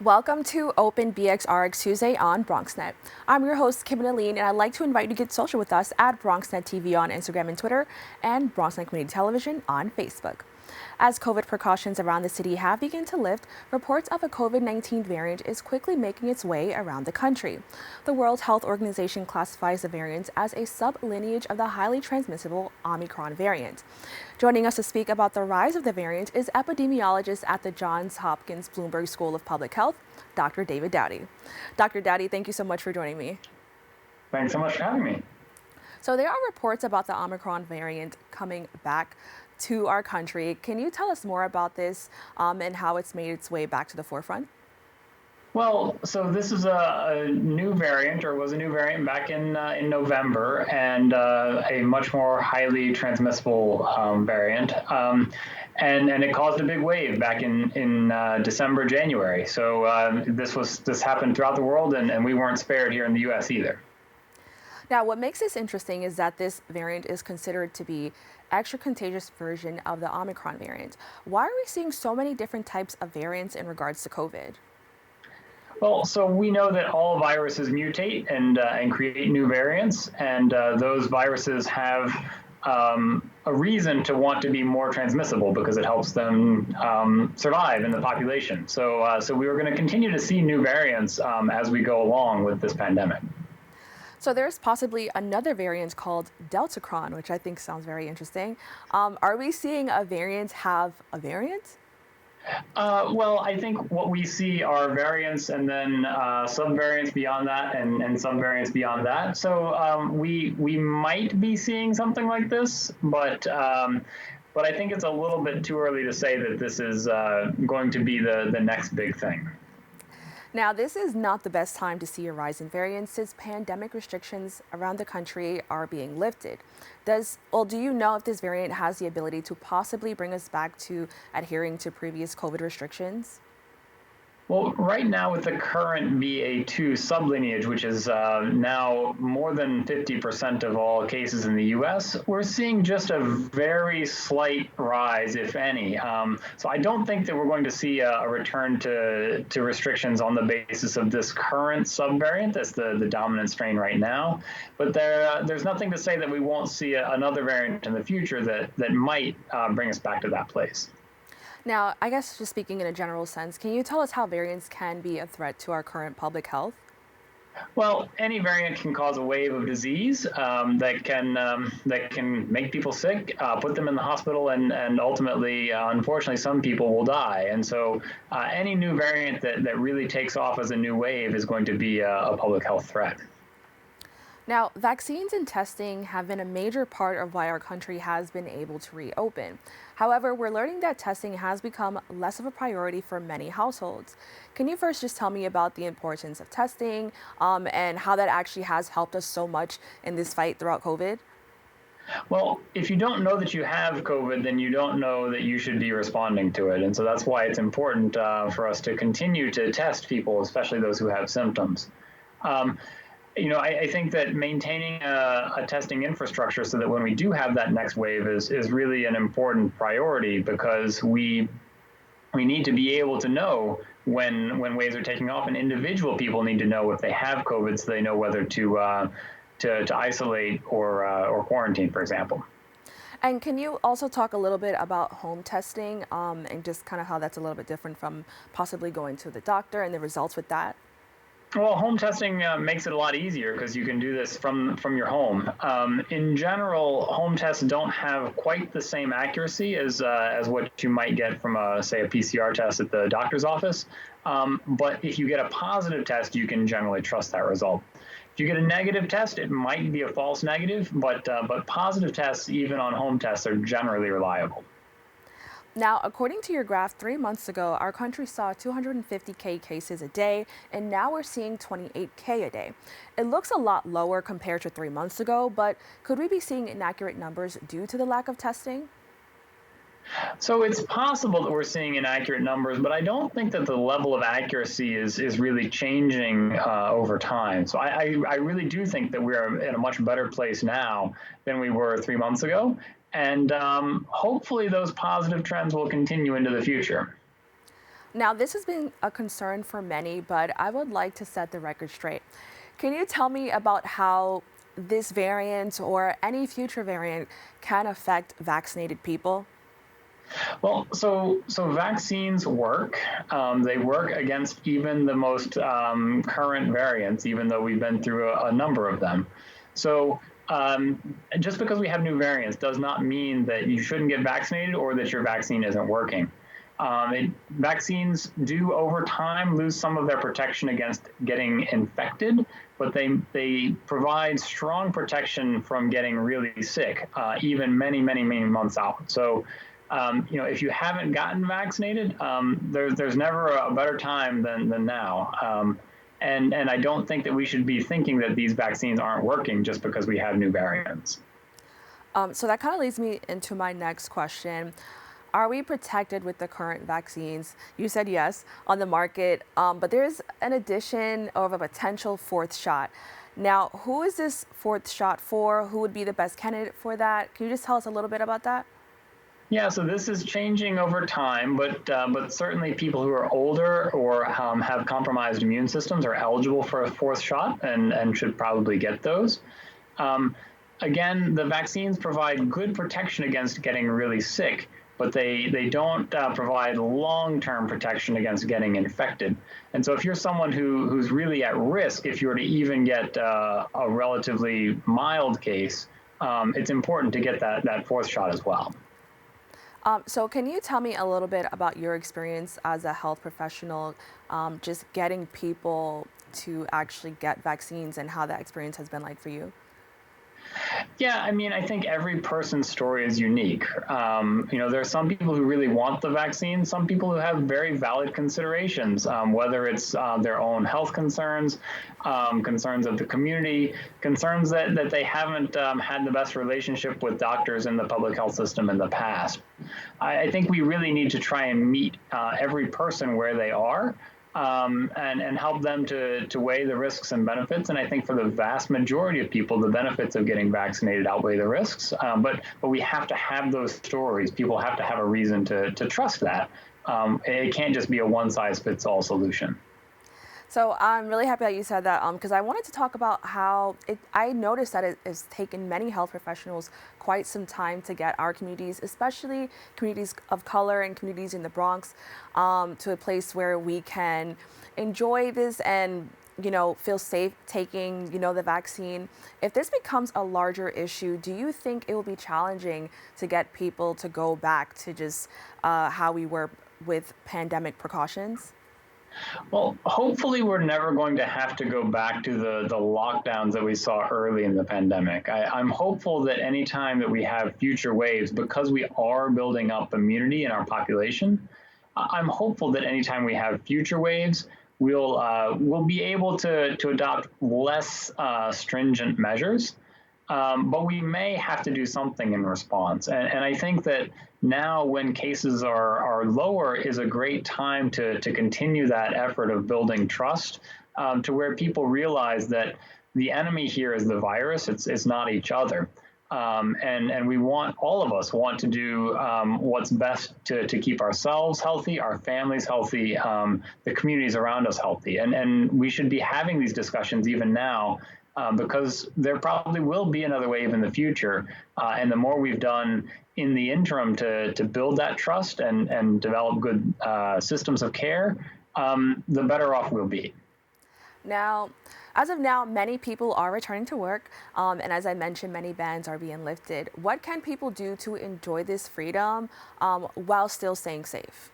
Welcome to Open BxRx Tuesday on BronxNet. I'm your host, Kibin Alleyne, and I'd like to invite you to get social with us at BronxNet TV on Instagram and Twitter, and BronxNet Community Television on Facebook. As COVID precautions around the city have begun to lift, reports of a COVID-19 variant is quickly making its way around the country. The World Health Organization classifies the variant as a sub-lineage of the highly transmissible Omicron variant. Joining us to speak about the rise of the variant is epidemiologist at the Johns Hopkins Bloomberg School of Public Health, Dr. David Dowdy. Dr. Dowdy, thank you so much for joining me. Thanks so much for having me. So there are reports about the Omicron variant coming back to our country. Can you tell us more about this and how it's made its way back to the forefront? Well, so this is a new variant, or was a new variant back in November, and a much more highly transmissible variant. And it caused a big wave back in December, January. So this happened throughout the world, and we weren't spared here in the U.S. either. Now, what makes this interesting is that this variant is considered to be extra contagious version of the Omicron variant. Why are we seeing so many different types of variants in regards to COVID? Well, so we know that all viruses mutate and create new variants, and those viruses have a reason to want to be more transmissible because it helps them survive in the population. So we are going to continue to see new variants as we go along with this pandemic. So there's possibly another variant called Deltacron, which I think sounds very interesting. Are we seeing a variant have a variant? Well, I think what we see are variants and then subvariants beyond that and subvariants beyond that. So we might be seeing something like this, but I think it's a little bit too early to say that this is going to be the next big thing. Now, this is not the best time to see a rise in variants since pandemic restrictions around the country are being lifted. Do you know if this variant has the ability to possibly bring us back to adhering to previous COVID restrictions? Well, right now with the current BA2 sublineage, which is now more than 50% of all cases in the U.S., we're seeing just a very slight rise, if any. So I don't think that we're going to see a return to restrictions on the basis of this current subvariant that's the dominant strain right now. But there's nothing to say that we won't see another variant in the future that might bring us back to that place. Now, I guess just speaking in a general sense, can you tell us how variants can be a threat to our current public health? Well, any variant can cause a wave of disease that can make people sick, put them in the hospital, and ultimately, unfortunately, some people will die. And so any new variant that really takes off as a new wave is going to be a public health threat. Now, vaccines and testing have been a major part of why our country has been able to reopen. However, we're learning that testing has become less of a priority for many households. Can you first just tell me about the importance of testing and how that actually has helped us so much in this fight throughout COVID? Well, if you don't know that you have COVID, then you don't know that you should be responding to it. And so that's why it's important for us to continue to test people, especially those who have symptoms. I think that maintaining a testing infrastructure so that when we do have that next wave is really an important priority, because we need to be able to know when waves are taking off, and individual people need to know if they have COVID so they know whether to isolate or quarantine, for example. And can you also talk a little bit about home testing and just kind of how that's a little bit different from possibly going to the doctor and the results with that? Well, home testing makes it a lot easier because you can do this from your home. In general, home tests don't have quite the same accuracy as what you might get from say a PCR test at the doctor's office. But if you get a positive test, you can generally trust that result. If you get a negative test, it might be a false negative, but positive tests, even on home tests, are generally reliable. Now, according to your graph, 3 months ago, our country saw 250K cases a day, and now we're seeing 28K a day. It looks a lot lower compared to 3 months ago, but could we be seeing inaccurate numbers due to the lack of testing? So it's possible that we're seeing inaccurate numbers, but I don't think that the level of accuracy is really changing over time. So I really do think that we're in a much better place now than we were 3 months ago. And hopefully those positive trends will continue into the future. Now, this has been a concern for many, but I would like to set the record straight. Can you tell me about how this variant or any future variant can affect vaccinated people? Well, so vaccines work. They work against even the most current variants, even though we've been through a number of them. So just because we have new variants does not mean that you shouldn't get vaccinated or that your vaccine isn't working. Vaccines do over time lose some of their protection against getting infected, but they provide strong protection from getting really sick, even many months out. So, if you haven't gotten vaccinated, there's never a better time than now. And I don't think that we should be thinking that these vaccines aren't working just because we have new variants. So that kind of leads me into my next question. Are we protected with the current vaccines? You said yes on the market, but there's an addition of a potential fourth shot. Now, who is this fourth shot for? Who would be the best candidate for that? Can you just tell us a little bit about that? Yeah, so this is changing over time, but certainly people who are older or have compromised immune systems are eligible for a fourth shot and should probably get those. Um, Again, the vaccines provide good protection against getting really sick, but they don't provide long-term protection against getting infected. And so if you're someone who's really at risk, if you were to even get a relatively mild case, it's important to get that fourth shot as well. So can you tell me a little bit about your experience as a health professional, just getting people to actually get vaccines and how that experience has been like for you? Yeah, I mean, I think every person's story is unique. There are some people who really want the vaccine, some people who have very valid considerations, whether it's their own health concerns, concerns of the community, concerns that they haven't had the best relationship with doctors in the public health system in the past. I think we really need to try and meet every person where they are, and help them to weigh the risks and benefits. And I think for the vast majority of people, the benefits of getting vaccinated outweigh the risks. But we have to have those stories. People have to have a reason to trust that. It can't just be a one size fits all solution. So I'm really happy that you said that because I wanted to talk about how I noticed that it has taken many health professionals quite some time to get our communities, especially communities of color and communities in the Bronx, to a place where we can enjoy this and feel safe taking the vaccine. If this becomes a larger issue, do you think it will be challenging to get people to go back to just how we were with pandemic precautions? Well, hopefully we're never going to have to go back to the lockdowns that we saw early in the pandemic. I'm hopeful that anytime that we have future waves, because we are building up immunity in our population, I'm hopeful that anytime we have future waves, we'll be able to adopt less stringent measures. But we may have to do something in response. And I think that now when cases are lower is a great time to continue that effort of building trust, to where people realize that the enemy here is the virus, it's not each other. And we all of us want to do what's best to keep ourselves healthy, our families healthy, the communities around us healthy. And we should be having these discussions even now, because there probably will be another wave in the future. And the more we've done in the interim to build that trust and develop good systems of care, the better off we'll be. Now, as of now, many people are returning to work, and as I mentioned, many bans are being lifted. What can people do to enjoy this freedom while still staying safe?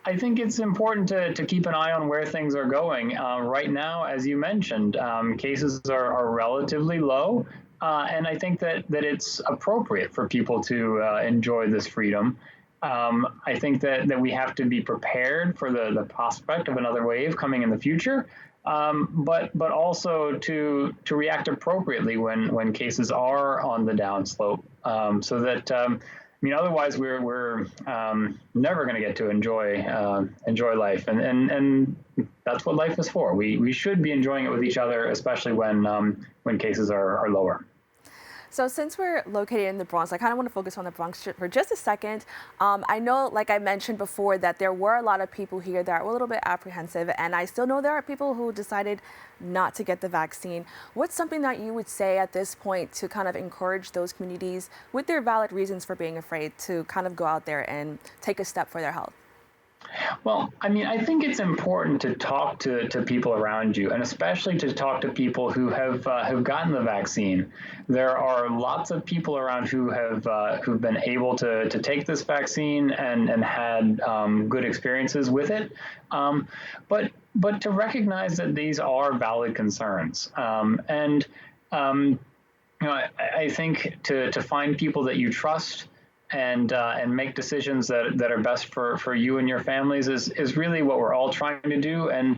I think it's important to keep an eye on where things are going. Right now, as you mentioned, cases are relatively low, and I think that it's appropriate for people to enjoy this freedom. I think that we have to be prepared for the prospect of another wave coming in the future, but also to react appropriately when cases are on the downslope, so that otherwise we're never going to get to enjoy life, and that's what life is for. We should be enjoying it with each other, especially when cases are lower. So since we're located in the Bronx, I kind of want to focus on the Bronx for just a second. I know, like I mentioned before, that there were a lot of people here that were a little bit apprehensive, and I still know there are people who decided not to get the vaccine. What's something that you would say at this point to kind of encourage those communities with their valid reasons for being afraid to kind of go out there and take a step for their health? Well, I mean, I think it's important to talk to people around you, and especially to talk to people who've gotten the vaccine. There are lots of people around who've been able to take this vaccine and had good experiences with it. Um, but to recognize that these are valid concerns, and I think to find people that you trust and make decisions that are best for you and your families is really what we're all trying to do. And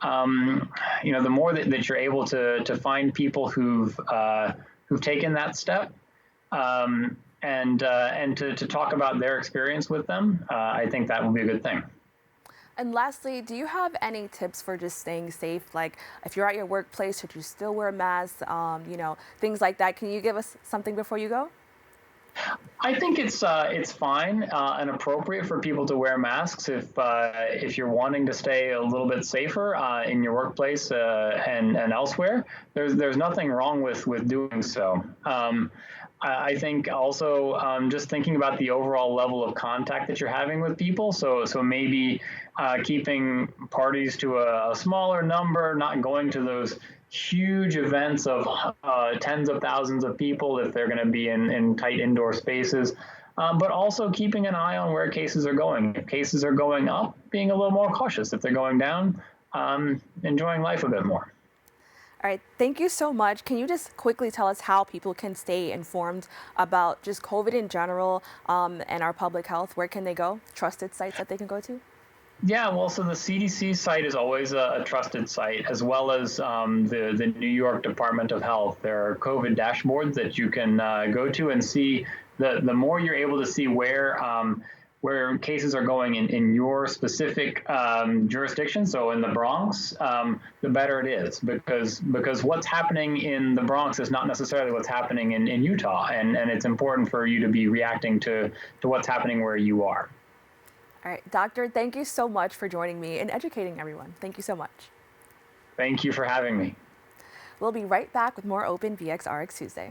the more that you're able to find people who've taken that step, and to talk about their experience with them, I think that will be a good thing. And lastly, do you have any tips for just staying safe? Like if you're at your workplace, should you still wear a mask? Things like that. Can you give us something before you go? I think it's fine and appropriate for people to wear masks if you're wanting to stay a little bit safer in your workplace and elsewhere. There's nothing wrong with doing so. I think also just thinking about the overall level of contact that you're having with people. So maybe keeping parties to a smaller number, not going to those huge events of tens of thousands of people if they're going to be in tight indoor spaces, but also keeping an eye on where cases are going. If cases are going up, being a little more cautious. If they're going down, enjoying life a bit more. All right, thank you so much. Can you just quickly tell us how people can stay informed about just COVID in general and our public health? Where can they go? Trusted sites that they can go to? Yeah, well, so the CDC site is always a trusted site, as well as the New York Department of Health. There are COVID dashboards that you can go to and see. The more you're able to see where cases are going in your specific jurisdiction, so in the Bronx, the better it is, because what's happening in the Bronx is not necessarily what's happening in Utah, and it's important for you to be reacting to what's happening where you are. All right, Doctor, thank you so much for joining me and educating everyone. Thank you so much. Thank you for having me. We'll be right back with more Open BxRx Tuesday.